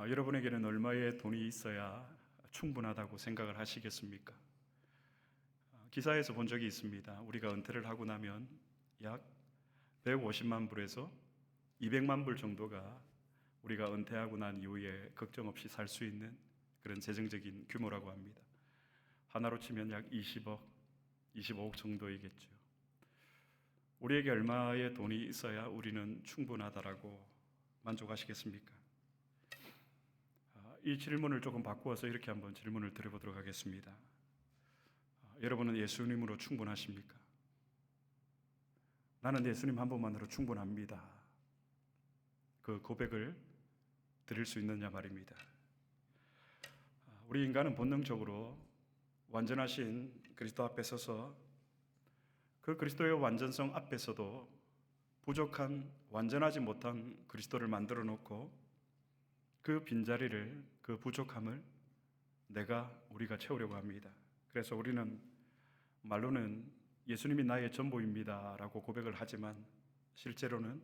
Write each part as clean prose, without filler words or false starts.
여러분에게는 얼마의 돈이 있어야 충분하다고 생각을 하시겠습니까? 기사에서 본 적이 있습니다. 우리가 은퇴를 하고 나면 약 150만 불에서 200만 불 정도가 우리가 은퇴하고 난 이후에 걱정 없이 살 수 있는 그런 재정적인 규모라고 합니다. 하나로 치면 약 20억, 25억 정도이겠죠. 우리에게 얼마의 돈이 있어야 우리는 충분하다라고 만족하시겠습니까? 이 질문을 조금 바꾸어서 이렇게 한번 질문을 드려보도록 하겠습니다. 여러분은 예수님으로 충분하십니까? 나는 예수님 한 분만으로 충분합니다. 그 고백을 드릴 수 있느냐 말입니다. 우리 인간은 본능적으로 완전하신 그리스도 앞에 서서 그 그리스도의 완전성 앞에서도 부족한, 완전하지 못한 그리스도를 만들어 놓고 그 빈자리를, 그 부족함을 우리가 채우려고 합니다. 그래서 우리는 말로는 예수님이 나의 전부입니다 라고 고백을 하지만 실제로는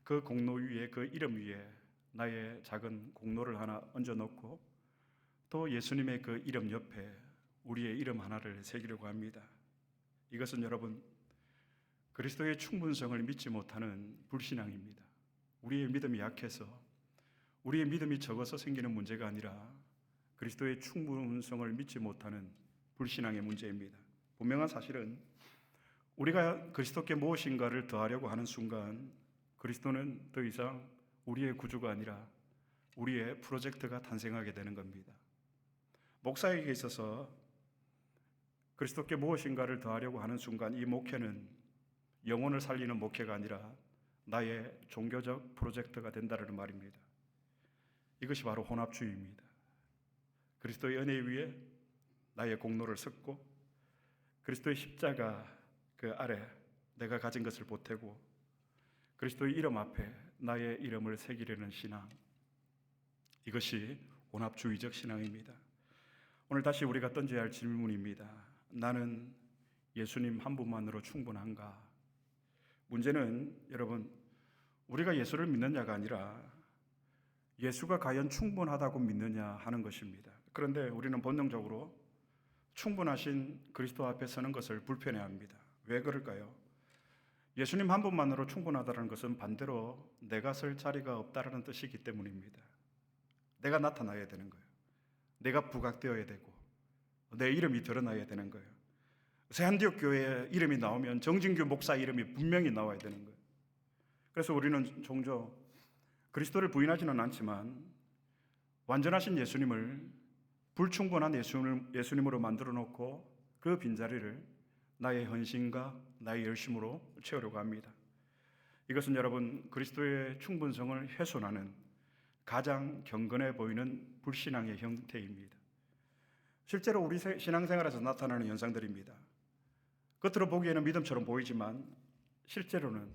그 공로 위에, 그 이름 위에 나의 작은 공로를 하나 얹어놓고 또 예수님의 그 이름 옆에 우리의 이름 하나를 새기려고 합니다. 이것은 여러분, 그리스도의 충분성을 믿지 못하는 불신앙입니다. 우리의 믿음이 약해서, 우리의 믿음이 적어서 생기는 문제가 아니라 그리스도의 충분성을 믿지 못하는 불신앙의 문제입니다. 분명한 사실은 우리가 그리스도께 무엇인가를 더하려고 하는 순간 그리스도는 더 이상 우리의 구주가 아니라 우리의 프로젝트가 탄생하게 되는 겁니다. 목사에게 있어서 그리스도께 무엇인가를 더하려고 하는 순간 이 목회는 영혼을 살리는 목회가 아니라 나의 종교적 프로젝트가 된다는 말입니다. 이것이 바로 혼합주의입니다. 그리스도의 은혜 위에 나의 공로를 섞고 그리스도의 십자가 그 아래 내가 가진 것을 보태고 그리스도의 이름 앞에 나의 이름을 새기려는 신앙, 이것이 혼합주의적 신앙입니다. 오늘 다시 우리가 던져야 할 질문입니다. 나는 예수님 한 분만으로 충분한가? 문제는 여러분, 우리가 예수를 믿느냐가 아니라 예수가 과연 충분하다고 믿느냐 하는 것입니다. 그런데 우리는 본능적으로 충분하신 그리스도 앞에 서는 것을 불편해합니다. 왜 그럴까요? 예수님 한 분만으로 충분하다는 것은 반대로 내가 설 자리가 없다는 뜻이기 때문입니다. 내가 나타나야 되는 거예요. 내가 부각되어야 되고 내 이름이 드러나야 되는 거예요. 새한디옥 교회에 이름이 나오면 정진규 목사 이름이 분명히 나와야 되는 거예요. 그래서 우리는 종종 그리스도를 부인하지는 않지만 완전하신 예수님을 불충분한 예수님으로 만들어 놓고 그 빈자리를 나의 헌신과 나의 열심으로 채우려고 합니다. 이것은 여러분, 그리스도의 충분성을 훼손하는 가장 경건해 보이는 불신앙의 형태입니다. 실제로 우리 신앙생활에서 나타나는 현상들입니다. 겉으로 보기에는 믿음처럼 보이지만 실제로는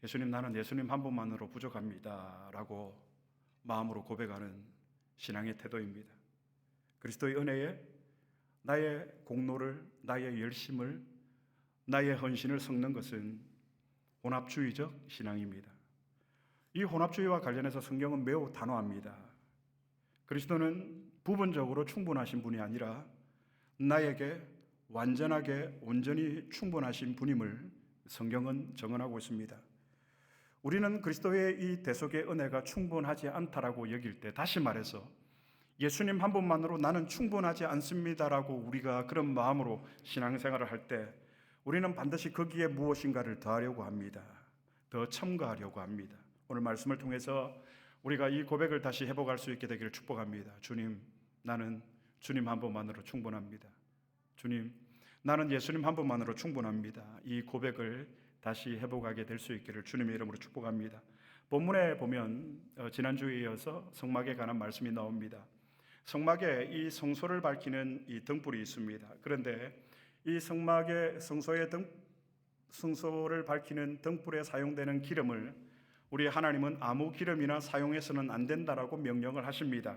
예수님, 나는 예수님 한 분만으로 부족합니다 라고 마음으로 고백하는 신앙의 태도입니다. 그리스도의 은혜에 나의 공로를, 나의 열심을, 나의 헌신을 섞는 것은 혼합주의적 신앙입니다. 이 혼합주의와 관련해서 성경은 매우 단호합니다. 그리스도는 부분적으로 충분하신 분이 아니라 나에게 완전하게 온전히 충분하신 분임을 성경은 증언하고 있습니다. 우리는 그리스도의 이 대속의 은혜가 충분하지 않다라고 여길 때, 다시 말해서 예수님 한 분만으로 나는 충분하지 않습니다라고 우리가 그런 마음으로 신앙생활을 할 때 우리는 반드시 거기에 무엇인가를 더하려고 합니다. 더 첨가하려고 합니다. 오늘 말씀을 통해서 우리가 이 고백을 다시 회복할 수 있게 되기를 축복합니다. 주님, 나는 주님 한 분만으로 충분합니다. 주님, 나는 예수님 한 분만으로 충분합니다. 이 고백을 다시 회복하게 될 수 있기를 주님의 이름으로 축복합니다. 본문에 보면 지난주에 이어서 성막에 관한 말씀이 나옵니다. 성막에 이 성소를 밝히는 이 등불이 있습니다. 그런데 이 성막의 성소를 밝히는 등불에 사용되는 기름을 우리 하나님은 아무 기름이나 사용해서는 안 된다라고 명령을 하십니다.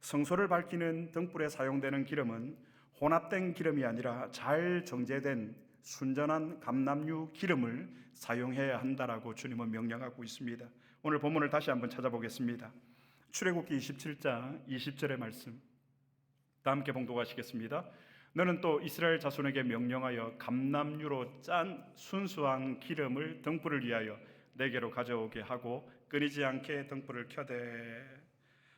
성소를 밝히는 등불에 사용되는 기름은 혼합된 기름이 아니라 잘 정제된 순전한 감람유 기름을 사용해야 한다라고 주님은 명령하고 있습니다. 오늘 본문을 다시 한번 찾아보겠습니다. 출애굽기 27장 20절의 말씀 다 함께 봉독하시겠습니다. 너는 또 이스라엘 자손에게 명령하여 감람유로 짠 순수한 기름을 등불을 위하여 내게로 가져오게 하고 끊이지 않게 등불을 켜되.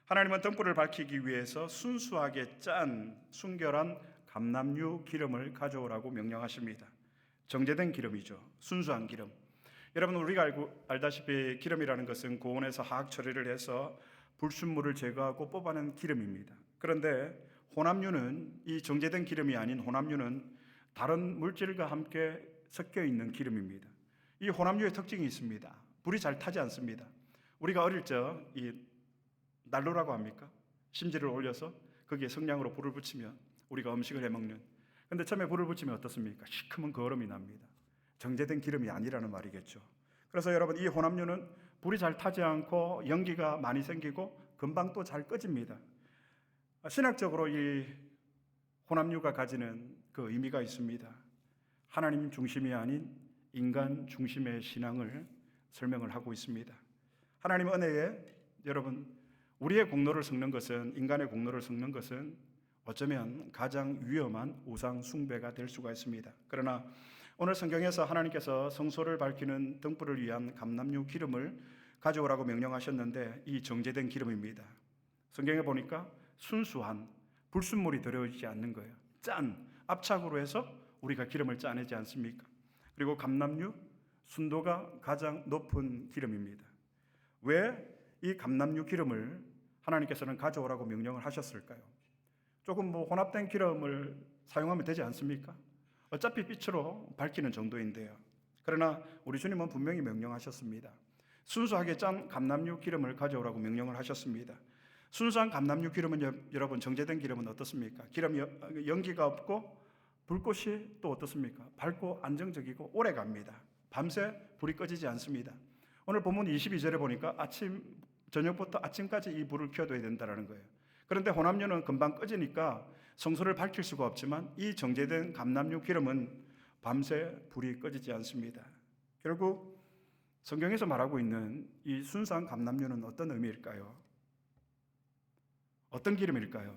하나님은 등불을 밝히기 위해서 순수하게 짠 순결한 감람유 기름을 가져오라고 명령하십니다. 정제된 기름이죠. 순수한 기름. 여러분, 우리가 알다시피 기름이라는 것은 고온에서 화학 처리를 해서 불순물을 제거하고 뽑아낸 기름입니다. 그런데 혼합유는, 이 정제된 기름이 아닌 혼합유는 다른 물질과 함께 섞여 있는 기름입니다. 이 혼합유의 특징이 있습니다. 불이 잘 타지 않습니다. 우리가 어릴 적 이 난로라고 합니까? 심지를 올려서 거기에 성냥으로 불을 붙이면 우리가 음식을 해먹는. 근데 처음에 불을 붙이면 어떻습니까? 시커먼 거름이 납니다. 정제된 기름이 아니라는 말이겠죠. 그래서 여러분, 이 혼합유는 불이 잘 타지 않고 연기가 많이 생기고 금방 또 잘 꺼집니다. 신학적으로 이 혼합유가 가지는 그 의미가 있습니다. 하나님 중심이 아닌 인간 중심의 신앙을 설명을 하고 있습니다. 하나님 은혜에 여러분, 우리의 공로를 섞는 것은, 인간의 공로를 섞는 것은 어쩌면 가장 위험한 우상 숭배가 될 수가 있습니다. 그러나 오늘 성경에서 하나님께서 성소를 밝히는 등불을 위한 감람유 기름을 가져오라고 명령하셨는데, 이 정제된 기름입니다. 성경에 보니까 순수한 불순물이 들어있지 않는 거예요. 짠, 압착으로 해서 우리가 기름을 짜내지 않습니까? 그리고 감람유, 순도가 가장 높은 기름입니다. 왜 이 감람유 기름을 하나님께서는 가져오라고 명령을 하셨을까요? 조금 혼합된 기름을 사용하면 되지 않습니까? 어차피 빛으로 밝히는 정도인데요. 그러나 우리 주님은 분명히 명령하셨습니다. 순수하게 짠 감람유 기름을 가져오라고 명령을 하셨습니다. 순수한 감람유 기름은 여러분, 정제된 기름은 어떻습니까? 기름 연기가 없고 불꽃이 또 어떻습니까? 밝고 안정적이고 오래 갑니다. 밤새 불이 꺼지지 않습니다. 오늘 본문 22절에 보니까 저녁부터 아침까지 이 불을 켜둬야 된다는 거예요. 그런데 혼합유는 금방 꺼지니까 성소를 밝힐 수가 없지만 이 정제된 감람유 기름은 밤새 불이 꺼지지 않습니다. 결국 성경에서 말하고 있는 이 순수한 감람유는 어떤 의미일까요? 어떤 기름일까요?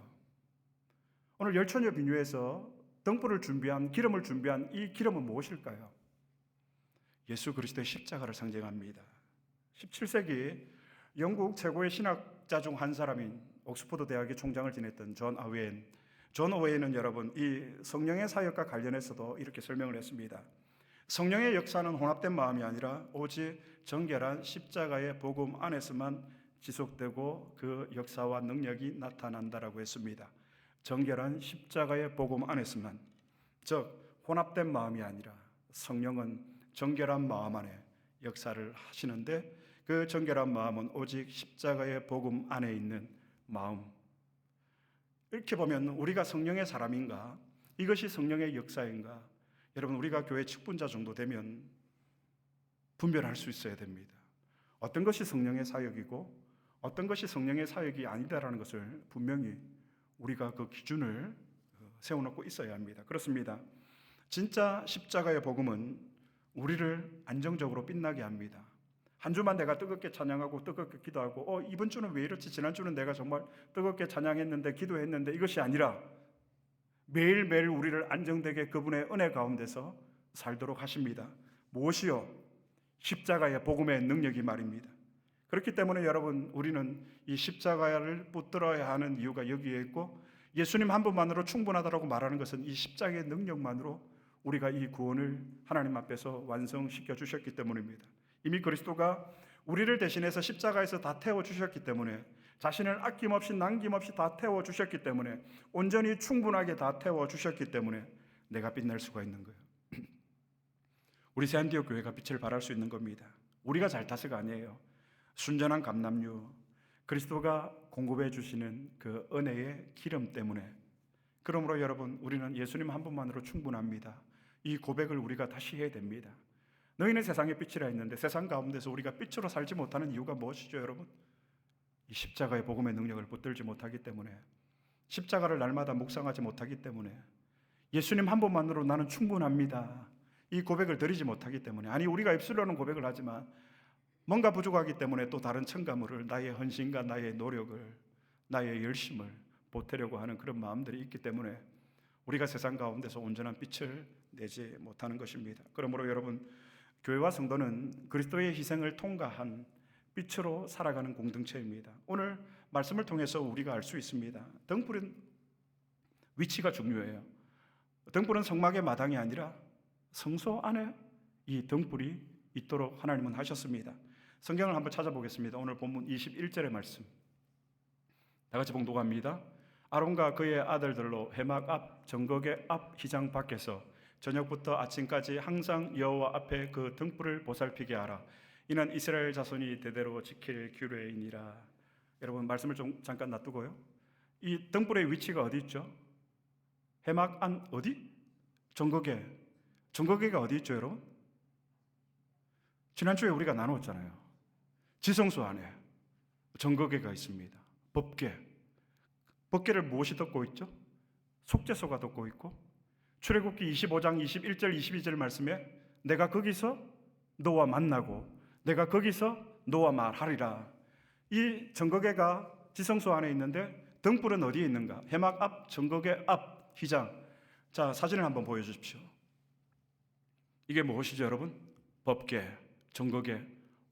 오늘 열처녀 비유에서 등불을 준비한, 기름을 준비한 이 기름은 무엇일까요? 예수 그리스도의 십자가를 상징합니다. 17세기 영국 최고의 신학자 중 한 사람인 옥스퍼드 대학의 총장을 지냈던 존 오웬은 여러분, 이 성령의 사역과 관련해서도 이렇게 설명을 했습니다. 성령의 역사는 혼합된 마음이 아니라 오직 정결한 십자가의 복음 안에서만 지속되고 그 역사와 능력이 나타난다라고 했습니다. 정결한 십자가의 복음 안에서만, 즉 혼합된 마음이 아니라 성령은 정결한 마음 안에 역사를 하시는데, 그 정결한 마음은 오직 십자가의 복음 안에 있는 마음. 이렇게 보면 우리가 성령의 사람인가? 이것이 성령의 역사인가? 여러분, 우리가 교회 직분자 정도 되면 분별할 수 있어야 됩니다. 어떤 것이 성령의 사역이고 어떤 것이 성령의 사역이 아니다라는 것을 분명히 우리가 그 기준을 세워놓고 있어야 합니다. 그렇습니다. 진짜 십자가의 복음은 우리를 안정적으로 빛나게 합니다. 한 주만 내가 뜨겁게 찬양하고 뜨겁게 기도하고 이번 주는 왜 이렇지? 지난주는 내가 정말 뜨겁게 찬양했는데 기도했는데, 이것이 아니라 매일매일 우리를 안정되게 그분의 은혜 가운데서 살도록 하십니다. 무엇이요? 십자가의 복음의 능력이 말입니다. 그렇기 때문에 여러분, 우리는 이 십자가를 붙들어야 하는 이유가 여기에 있고, 예수님 한 분만으로 충분하다고 말하는 것은 이 십자가의 능력만으로 우리가 이 구원을 하나님 앞에서 완성시켜 주셨기 때문입니다. 이미 그리스도가 우리를 대신해서 십자가에서 다 태워주셨기 때문에, 자신을 아낌없이 남김없이 다 태워주셨기 때문에, 온전히 충분하게 다 태워주셨기 때문에 내가 빛날 수가 있는 거예요. 우리 새안디옥 교회가 빛을 발할 수 있는 겁니다. 우리가 잘 타서가 아니에요. 순전한 감람유, 그리스도가 공급해 주시는 그 은혜의 기름 때문에. 그러므로 여러분, 우리는 예수님 한 분만으로 충분합니다. 이 고백을 우리가 다시 해야 됩니다. 너희는 세상의 빛이라 했는데 세상 가운데서 우리가 빛으로 살지 못하는 이유가 무엇이죠, 여러분? 이 십자가의 복음의 능력을 붙들지 못하기 때문에, 십자가를 날마다 묵상하지 못하기 때문에, 예수님 한 분만으로 나는 충분합니다, 이 고백을 드리지 못하기 때문에. 아니, 우리가 입술로는 고백을 하지만 뭔가 부족하기 때문에 또 다른 첨가물을, 나의 헌신과 나의 노력을, 나의 열심을 보태려고 하는 그런 마음들이 있기 때문에 우리가 세상 가운데서 온전한 빛을 내지 못하는 것입니다. 그러므로 여러분, 교회와 성도는 그리스도의 희생을 통과한 빛으로 살아가는 공동체입니다. 오늘 말씀을 통해서 우리가 알 수 있습니다. 등불은 위치가 중요해요. 등불은 성막의 마당이 아니라 성소 안에 이 등불이 있도록 하나님은 하셨습니다. 성경을 한번 찾아보겠습니다. 오늘 본문 21절의 말씀 다 같이 봉독합니다. 아론과 그의 아들들로 회막 앞 정거계 앞 휘장 밖에서 저녁부터 아침까지 항상 여호와 앞에 그 등불을 보살피게 하라. 이는 이스라엘 자손이 대대로 지킬 규례이니라. 여러분, 말씀을 좀 잠깐 놔두고요. 이 등불의 위치가 어디 있죠? 회막 안 어디? 정거계. 정거계가 어디 있죠, 여러분? 지난주에 우리가 나누었잖아요. 지성소 안에 정거계가 있습니다. 법궤. 법궤를 무엇이 덮고 있죠? 속죄소가 덮고 있고, 출애굽기 25장 21절 22절 말씀에 내가 거기서 너와 만나고 내가 거기서 너와 말하리라. 이 정거궤가 지성소 안에 있는데 등불은 어디에 있는가? 회막 앞 정거궤 앞 휘장. 자, 사진을 한번 보여주십시오. 이게 무엇이죠, 여러분? 법궤, 정거궤.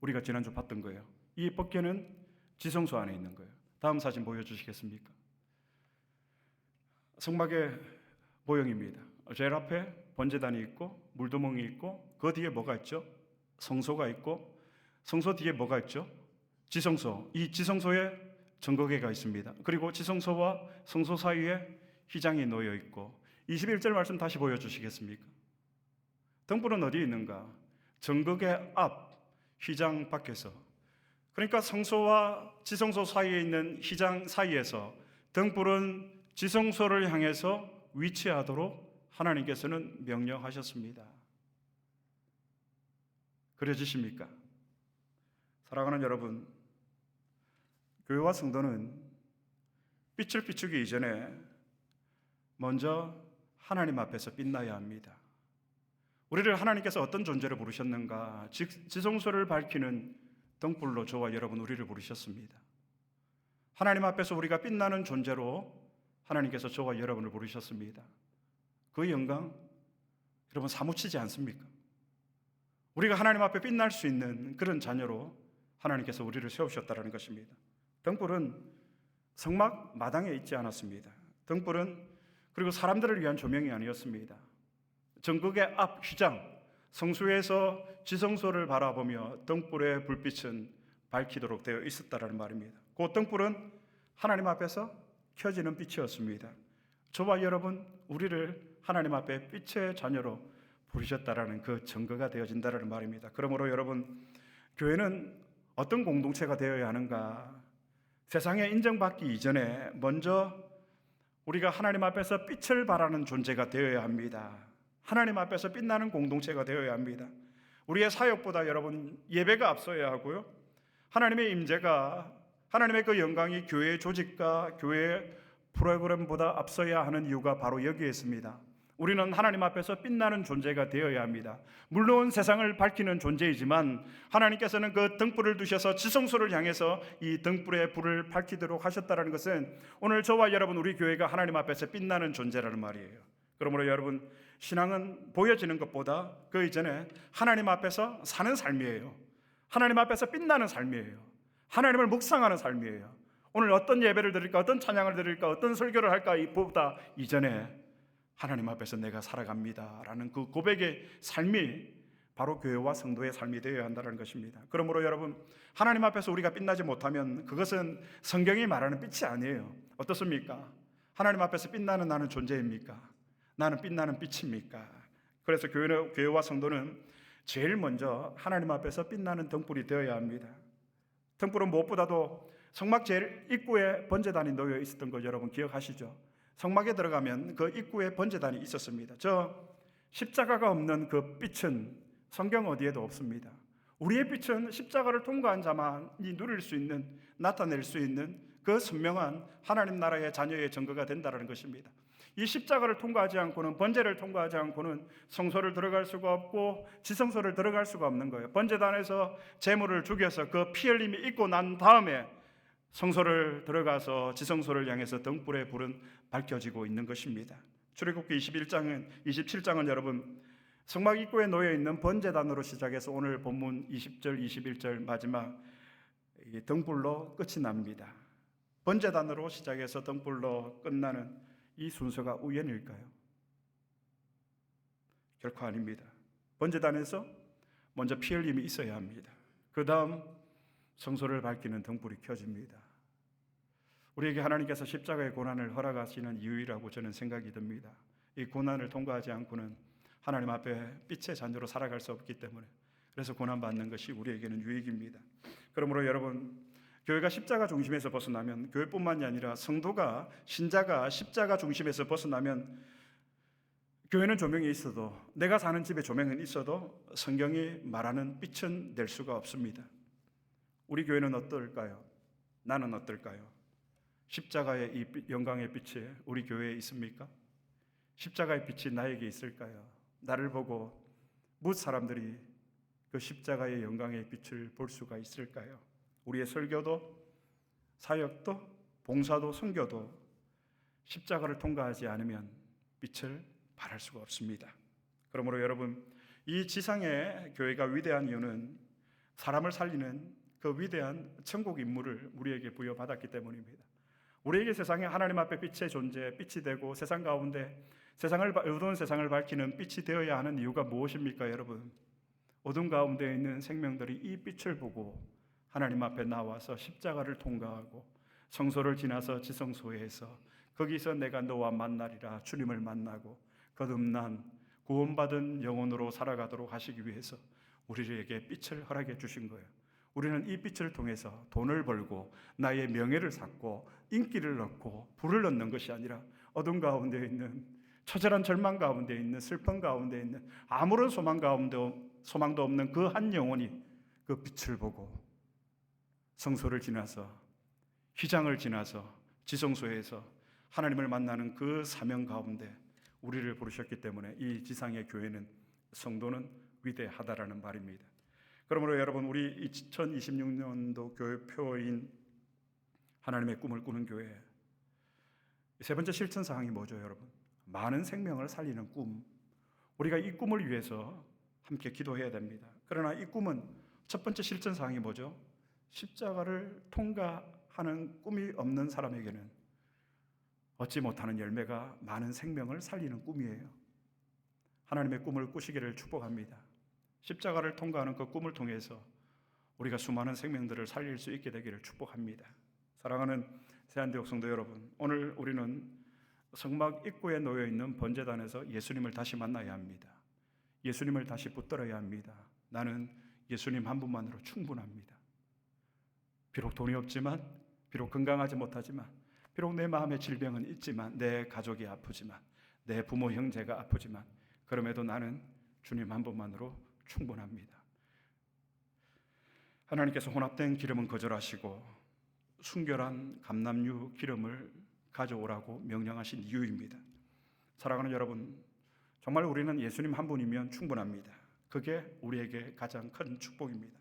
우리가 지난주 봤던 거예요. 이 법궤는 지성소 안에 있는 거예요. 다음 사진 보여주시겠습니까? 성막의 모형입니다. 제일 앞에 번제단이 있고 물두멍이 있고 그 뒤에 뭐가 있죠? 성소가 있고 성소 뒤에 뭐가 있죠? 지성소. 이 지성소에 정거궤가 있습니다. 그리고 지성소와 성소 사이에 휘장이 놓여 있고 21절 말씀 다시 보여주시겠습니까? 등불은 어디에 있는가? 정거궤 앞 휘장 밖에서. 그러니까 성소와 지성소 사이에 있는 휘장 사이에서 등불은 지성소를 향해서 위치하도록 하나님께서는 명령하셨습니다. 그려지십니까? 사랑하는 여러분, 교회와 성도는 빛을 비추기 이전에 먼저 하나님 앞에서 빛나야 합니다. 우리를 하나님께서 어떤 존재로 부르셨는가? 지성소를 밝히는 등불로 저와 여러분 우리를 부르셨습니다. 하나님 앞에서 우리가 빛나는 존재로 하나님께서 저와 여러분을 부르셨습니다. 그 영광 여러분 사무치지 않습니까? 우리가 하나님 앞에 빛날 수 있는 그런 자녀로 하나님께서 우리를 세우셨다는 것입니다. 등불은 성막 마당에 있지 않았습니다. 등불은 그리고 사람들을 위한 조명이 아니었습니다. 정거궤 앞 휘장 성소에서 지성소를 바라보며 등불의 불빛은 밝히도록 되어 있었다는 말입니다. 그 등불은 하나님 앞에서 켜지는 빛이었습니다. 저와 여러분 우리를 하나님 앞에 빛의 자녀로 부르셨다라는 그 증거가 되어진다는 말입니다. 그러므로 여러분, 교회는 어떤 공동체가 되어야 하는가? 세상에 인정받기 이전에 먼저 우리가 하나님 앞에서 빛을 발하는 존재가 되어야 합니다. 하나님 앞에서 빛나는 공동체가 되어야 합니다. 우리의 사역보다 여러분 예배가 앞서야 하고요, 하나님의 임재가, 하나님의 그 영광이 교회의 조직과 교회의 프로그램보다 앞서야 하는 이유가 바로 여기에 있습니다. 우리는 하나님 앞에서 빛나는 존재가 되어야 합니다. 물론 세상을 밝히는 존재이지만 하나님께서는 그 등불을 두셔서 지성소를 향해서 이 등불의 불을 밝히도록 하셨다는 것은 오늘 저와 여러분 우리 교회가 하나님 앞에서 빛나는 존재라는 말이에요. 그러므로 여러분, 신앙은 보여지는 것보다 그 이전에 하나님 앞에서 사는 삶이에요. 하나님 앞에서 빛나는 삶이에요. 하나님을 묵상하는 삶이에요. 오늘 어떤 예배를 드릴까, 어떤 찬양을 드릴까, 어떤 설교를 할까 이보다 이전에 하나님 앞에서 내가 살아갑니다 라는 그 고백의 삶이 바로 교회와 성도의 삶이 되어야 한다는 것입니다. 그러므로 여러분, 하나님 앞에서 우리가 빛나지 못하면 그것은 성경이 말하는 빛이 아니에요. 어떻습니까? 하나님 앞에서 빛나는 나는 존재입니까? 나는 빛나는 빛입니까? 그래서 교회와 성도는 제일 먼저 하나님 앞에서 빛나는 등불이 되어야 합니다. 등불은 무엇보다도 성막 제일 입구에 번제단이 놓여 있었던 거 여러분 기억하시죠? 성막에 들어가면 그 입구에 번제단이 있었습니다. 저 십자가가 없는 그 빛은 성경 어디에도 없습니다. 우리의 빛은 십자가를 통과한 자만이 누릴 수 있는, 나타낼 수 있는 그 선명한 하나님 나라의 자녀의 증거가 된다는 것입니다. 이 십자가를 통과하지 않고는, 번제를 통과하지 않고는 성소를 들어갈 수가 없고 지성소를 들어갈 수가 없는 거예요. 번제단에서 제물을 죽여서 그 피 흘림이 있고 난 다음에 성소를 들어가서 지성소를 향해서 등불의 불은 밝혀지고 있는 것입니다. 출애굽기 27장은 여러분 성막 입구에 놓여 있는 번제단으로 시작해서 오늘 본문 20절, 21절 마지막 등불로 끝이 납니다. 번제단으로 시작해서 등불로 끝나는 이 순서가 우연일까요? 결코 아닙니다. 번제단에서 먼저 피 흘림이 있어야 합니다. 그 다음 성소를 밝히는 등불이 켜집니다. 우리에게 하나님께서 십자가의 고난을 허락하시는 이유라고 저는 생각이 듭니다. 이 고난을 통과하지 않고는 하나님 앞에 빛의 자녀로 살아갈 수 없기 때문에, 그래서 고난받는 것이 우리에게는 유익입니다. 그러므로 여러분, 교회가 십자가 중심에서 벗어나면, 교회뿐만이 아니라 성도가, 신자가 십자가 중심에서 벗어나면 교회는 조명이 있어도, 내가 사는 집에 조명은 있어도 성경이 말하는 빛은 낼 수가 없습니다. 우리 교회는 어떨까요? 나는 어떨까요? 십자가의 이 영광의 빛이 우리 교회에 있습니까? 십자가의 빛이 나에게 있을까요? 나를 보고 무엇 사람들이 그 십자가의 영광의 빛을 볼 수가 있을까요? 우리의 설교도, 사역도, 봉사도, 선교도 십자가를 통과하지 않으면 빛을 발할 수가 없습니다. 그러므로 여러분, 이 지상의 교회가 위대한 이유는 사람을 살리는 그 위대한 천국 임무를 우리에게 부여받았기 때문입니다. 우리에게 세상에 하나님 앞에 빛의 존재, 빛이 되고 세상 가운데 어두운 세상을 밝히는 빛이 되어야 하는 이유가 무엇입니까, 여러분? 어둠 가운데 있는 생명들이 이 빛을 보고 하나님 앞에 나와서 십자가를 통과하고 성소를 지나서 지성소에서 거기서 내가 너와 만나리라, 주님을 만나고 거듭난 구원받은 영혼으로 살아가도록 하시기 위해서 우리에게 빛을 허락해 주신 거예요. 우리는 이 빛을 통해서 돈을 벌고 나의 명예를 쌓고 인기를 얻고 부를 얻는 것이 아니라 어둠 가운데 있는, 처절한 절망 가운데 있는, 슬픔 가운데 있는, 아무런 소망도 없는 그 한 영혼이 그 빛을 보고 성소를 지나서, 휘장을 지나서 지성소에서 하나님을 만나는 그 사명 가운데 우리를 부르셨기 때문에 이 지상의 교회는, 성도는 위대하다라는 말입니다. 그러므로 여러분, 우리 2026년도 교회표인 하나님의 꿈을 꾸는 교회, 세 번째 실천 사항이 뭐죠, 여러분? 많은 생명을 살리는 꿈. 우리가 이 꿈을 위해서 함께 기도해야 됩니다. 그러나 이 꿈은 첫 번째 실천 사항이 뭐죠? 십자가를 통과하는 꿈이 없는 사람에게는 얻지 못하는 열매가 많은 생명을 살리는 꿈이에요. 하나님의 꿈을 꾸시기를 축복합니다. 십자가를 통과하는 그 꿈을 통해서 우리가 수많은 생명들을 살릴 수 있게 되기를 축복합니다. 사랑하는 세안대옥 성도 여러분, 오늘 우리는 성막 입구에 놓여 있는 번제단에서 예수님을 다시 만나야 합니다. 예수님을 다시 붙들어야 합니다. 나는 예수님 한 분만으로 충분합니다. 비록 돈이 없지만, 비록 건강하지 못하지만, 비록 내 마음에 질병은 있지만, 내 가족이 아프지만, 내 부모 형제가 아프지만, 그럼에도 나는 주님 한 분만으로 충분합니다. 하나님께서 혼합된 기름은 거절하시고 순결한 감람유 기름을 가져오라고 명령하신 이유입니다. 사랑하는 여러분, 정말 우리는 예수님 한 분이면 충분합니다. 그게 우리에게 가장 큰 축복입니다.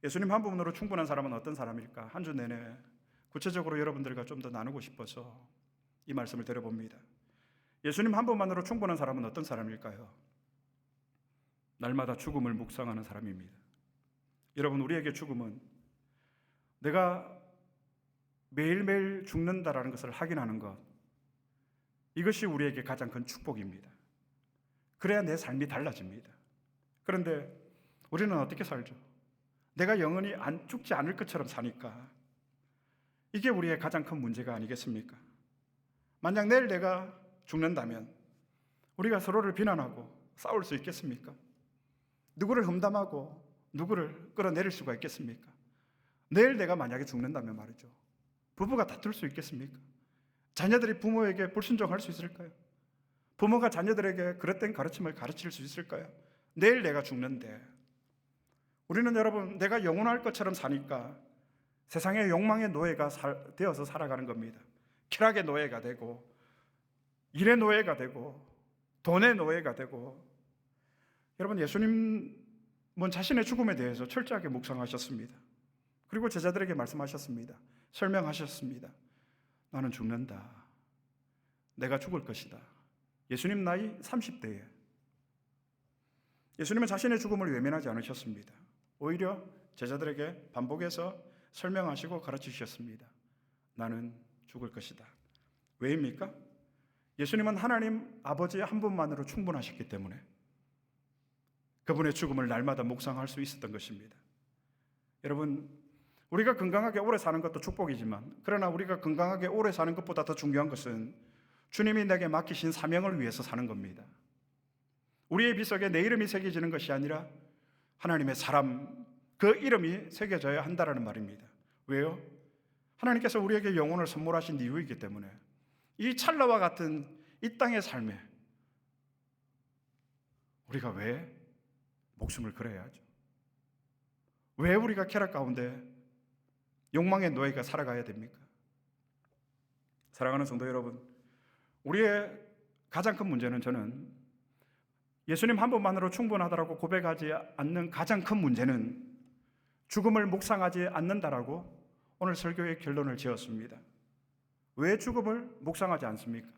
예수님 한 분으로 충분한 사람은 어떤 사람일까? 한 주 내내 구체적으로 여러분들과 좀 더 나누고 싶어서 이 말씀을 드려봅니다. 예수님 한 분만으로 충분한 사람은 어떤 사람일까요? 날마다 죽음을 묵상하는 사람입니다. 여러분, 우리에게 죽음은 내가 매일매일 죽는다라는 것을 확인하는 것, 이것이 우리에게 가장 큰 축복입니다. 그래야 내 삶이 달라집니다. 그런데 우리는 어떻게 살죠? 내가 영원히 죽지 않을 것처럼 사니까 이게 우리의 가장 큰 문제가 아니겠습니까? 만약 내일 내가 죽는다면 우리가 서로를 비난하고 싸울 수 있겠습니까? 누구를 험담하고 누구를 끌어내릴 수가 있겠습니까? 내일 내가 만약에 죽는다면 말이죠, 부부가 다툴 수 있겠습니까? 자녀들이 부모에게 불순종할 수 있을까요? 부모가 자녀들에게 그릇된 가르침을 가르칠 수 있을까요? 내일 내가 죽는데, 우리는 여러분, 내가 영원할 것처럼 사니까 세상의 욕망의 노예가 되어서 살아가는 겁니다. 쾌락의 노예가 되고 일의 노예가 되고 돈의 노예가 되고, 여러분, 예수님은 자신의 죽음에 대해서 철저하게 묵상하셨습니다. 그리고 제자들에게 말씀하셨습니다. 설명하셨습니다. 나는 죽는다. 내가 죽을 것이다. 예수님 나이 30대에 예수님은 자신의 죽음을 외면하지 않으셨습니다. 오히려 제자들에게 반복해서 설명하시고 가르치셨습니다. 나는 죽을 것이다. 왜입니까? 예수님은 하나님 아버지 한 분만으로 충분하셨기 때문에 그분의 죽음을 날마다 묵상할 수 있었던 것입니다. 여러분, 우리가 건강하게 오래 사는 것도 축복이지만, 그러나 우리가 건강하게 오래 사는 것보다 더 중요한 것은 주님이 내게 맡기신 사명을 위해서 사는 겁니다. 우리의 빗속에 내 이름이 새겨지는 것이 아니라 하나님의 사람, 그 이름이 새겨져야 한다는 말입니다. 왜요? 하나님께서 우리에게 영혼을 선물하신 이유이기 때문에. 이 찰나와 같은 이 땅의 삶에 우리가 왜 목숨을 걸어야 하죠? 왜 우리가 쾌락 가운데 욕망의 노예가 살아가야 됩니까? 사랑하는 성도 여러분, 우리의 가장 큰 문제는, 저는 예수님 한 분만으로 충분하다라고 고백하지 않는 가장 큰 문제는 죽음을 묵상하지 않는다라고 오늘 설교의 결론을 지었습니다. 왜 죽음을 묵상하지 않습니까?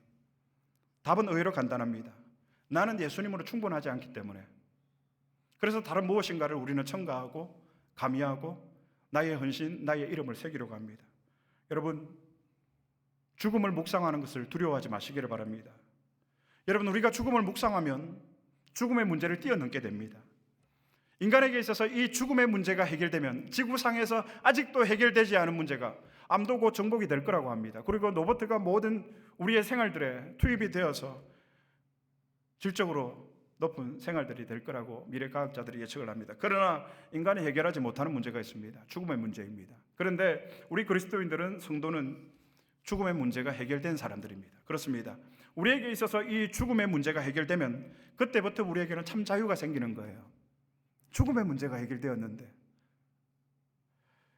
답은 의외로 간단합니다. 나는 예수님으로 충분하지 않기 때문에. 그래서 다른 무엇인가를 우리는 첨가하고 가미하고 나의 헌신, 나의 이름을 새기려고 합니다. 여러분, 죽음을 묵상하는 것을 두려워하지 마시기를 바랍니다. 여러분, 우리가 죽음을 묵상하면 죽음의 문제를 뛰어넘게 됩니다. 인간에게 있어서 이 죽음의 문제가 해결되면 지구상에서 아직도 해결되지 않은 문제가 암도 곧 정복이 될 거라고 합니다. 그리고 로봇가 모든 우리의 생활들에 투입이 되어서 질적으로 높은 생활들이 될 거라고 미래과학자들이 예측을 합니다. 그러나 인간이 해결하지 못하는 문제가 있습니다. 죽음의 문제입니다. 그런데 우리 그리스도인들은, 성도는 죽음의 문제가 해결된 사람들입니다. 그렇습니다. 우리에게 있어서 이 죽음의 문제가 해결되면 그때부터 우리에게는 참 자유가 생기는 거예요. 죽음의 문제가 해결되었는데,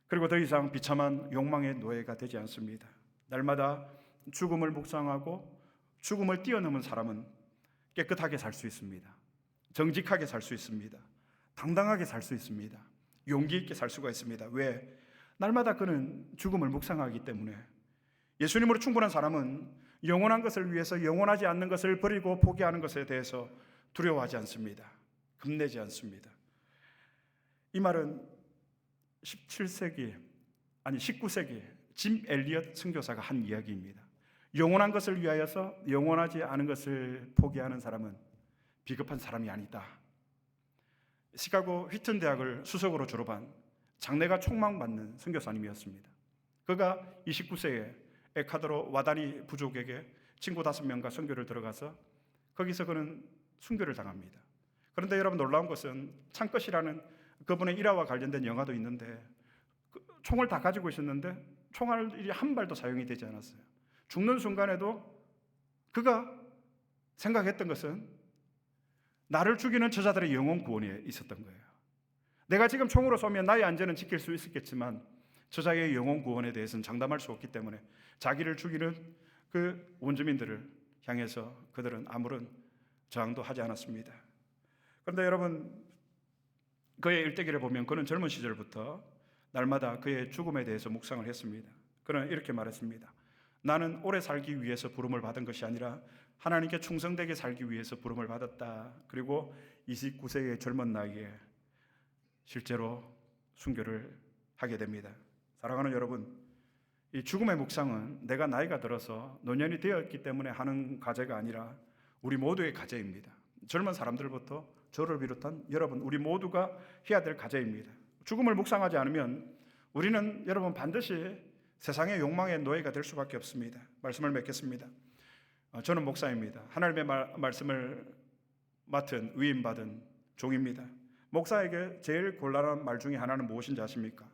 그리고 더 이상 비참한 욕망의 노예가 되지 않습니다. 날마다 죽음을 묵상하고 죽음을 뛰어넘은 사람은 깨끗하게 살 수 있습니다. 정직하게 살 수 있습니다. 당당하게 살 수 있습니다. 용기 있게 살 수가 있습니다. 왜? 날마다 그는 죽음을 묵상하기 때문에. 예수님으로 충분한 사람은 영원한 것을 위해서 영원하지 않는 것을 버리고 포기하는 것에 대해서 두려워하지 않습니다. 겁내지 않습니다. 이 말은 19세기 짐 엘리엇 선교사가 한 이야기입니다. 영원한 것을 위하여서 영원하지 않은 것을 포기하는 사람은 비겁한 사람이 아니다. 시카고 휘튼 대학을 수석으로 졸업한 장래가 촉망받는 선교사님이었습니다. 그가 29세에 에콰도르 와다니 부족에게 친구 5명과 선교를 들어가서 거기서 그는 순교를 당합니다. 그런데 여러분, 놀라운 것은 창끝이라는 그분의 일화와 관련된 영화도 있는데, 총을 다 가지고 있었는데 총알이 한 발도 사용이 되지 않았어요. 죽는 순간에도 그가 생각했던 것은 나를 죽이는 저자들의 영혼 구원에 있었던 거예요. 내가 지금 총으로 쏘면 나의 안전은 지킬 수 있겠지만 저자의 영혼 구원에 대해서는 장담할 수 없기 때문에 자기를 죽이는 그 원주민들을 향해서 그들은 아무런 저항도 하지 않았습니다. 그런데 여러분, 그의 일대기를 보면 그는 젊은 시절부터 날마다 그의 죽음에 대해서 묵상을 했습니다. 그는 이렇게 말했습니다. 나는 오래 살기 위해서 부름을 받은 것이 아니라 하나님께 충성되게 살기 위해서 부름을 받았다. 그리고 29세의 젊은 나이에 실제로 순교를 하게 됩니다. 사랑하는 여러분, 이 죽음의 묵상은 내가 나이가 들어서 노년이 되었기 때문에 하는 과제가 아니라 우리 모두의 과제입니다. 젊은 사람들부터 저를 비롯한 여러분, 우리 모두가 해야 될 과제입니다. 죽음을 묵상하지 않으면 우리는, 여러분, 반드시 세상의 욕망의 노예가 될 수밖에 없습니다. 말씀을 맺겠습니다. 저는 목사입니다. 하나님의 말씀을 맡은 위임받은 종입니다. 목사에게 제일 곤란한 말 중에 하나는 무엇인지 아십니까?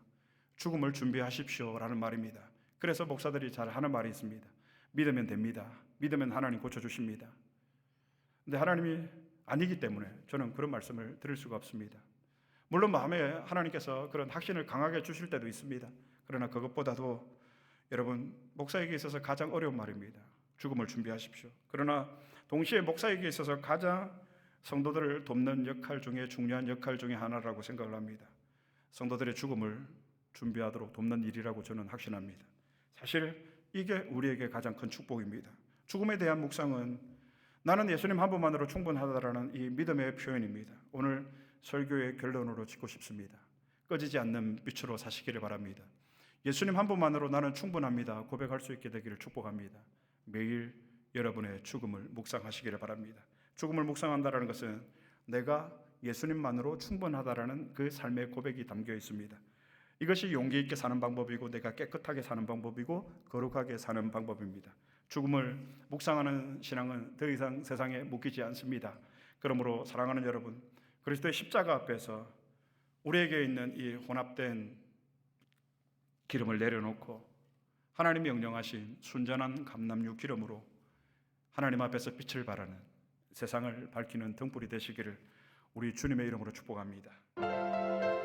죽음을 준비하십시오라는 말입니다. 그래서 목사들이 잘 하는 말이 있습니다. 믿으면 됩니다. 믿으면 하나님 고쳐주십니다. 근데 하나님이 아니기 때문에 저는 그런 말씀을 드릴 수가 없습니다. 물론 마음에 하나님께서 그런 확신을 강하게 주실 때도 있습니다. 그러나 그것보다도 여러분, 목사에게 있어서 가장 어려운 말입니다. 죽음을 준비하십시오. 그러나 동시에 목사에게 있어서 가장 성도들을 돕는 역할 중에 중요한 역할 중에 하나라고 생각을 합니다. 성도들의 죽음을 준비하도록 돕는 일이라고 저는 확신합니다. 사실 이게 우리에게 가장 큰 축복입니다. 죽음에 대한 묵상은 나는 예수님 한 분만으로 충분하다라는 이 믿음의 표현입니다. 오늘 설교의 결론으로 짓고 싶습니다. 꺼지지 않는 빛으로 사시기를 바랍니다. 예수님 한 분만으로 나는 충분합니다. 고백할 수 있게 되기를 축복합니다. 매일 여러분의 죽음을 묵상하시기를 바랍니다. 죽음을 묵상한다는 것은 내가 예수님만으로 충분하다라는 그 삶의 고백이 담겨 있습니다. 이것이 용기 있게 사는 방법이고 내가 깨끗하게 사는 방법이고 거룩하게 사는 방법입니다. 죽음을 묵상하는 신앙은 더 이상 세상에 묶이지 않습니다. 그러므로 사랑하는 여러분, 그리스도의 십자가 앞에서 우리에게 있는 이 혼합된 기름을 내려놓고 하나님이 명령하신 순전한 감람유 기름으로 하나님 앞에서 빛을 발하는 세상을 밝히는 등불이 되시기를 우리 주님의 이름으로 축복합니다.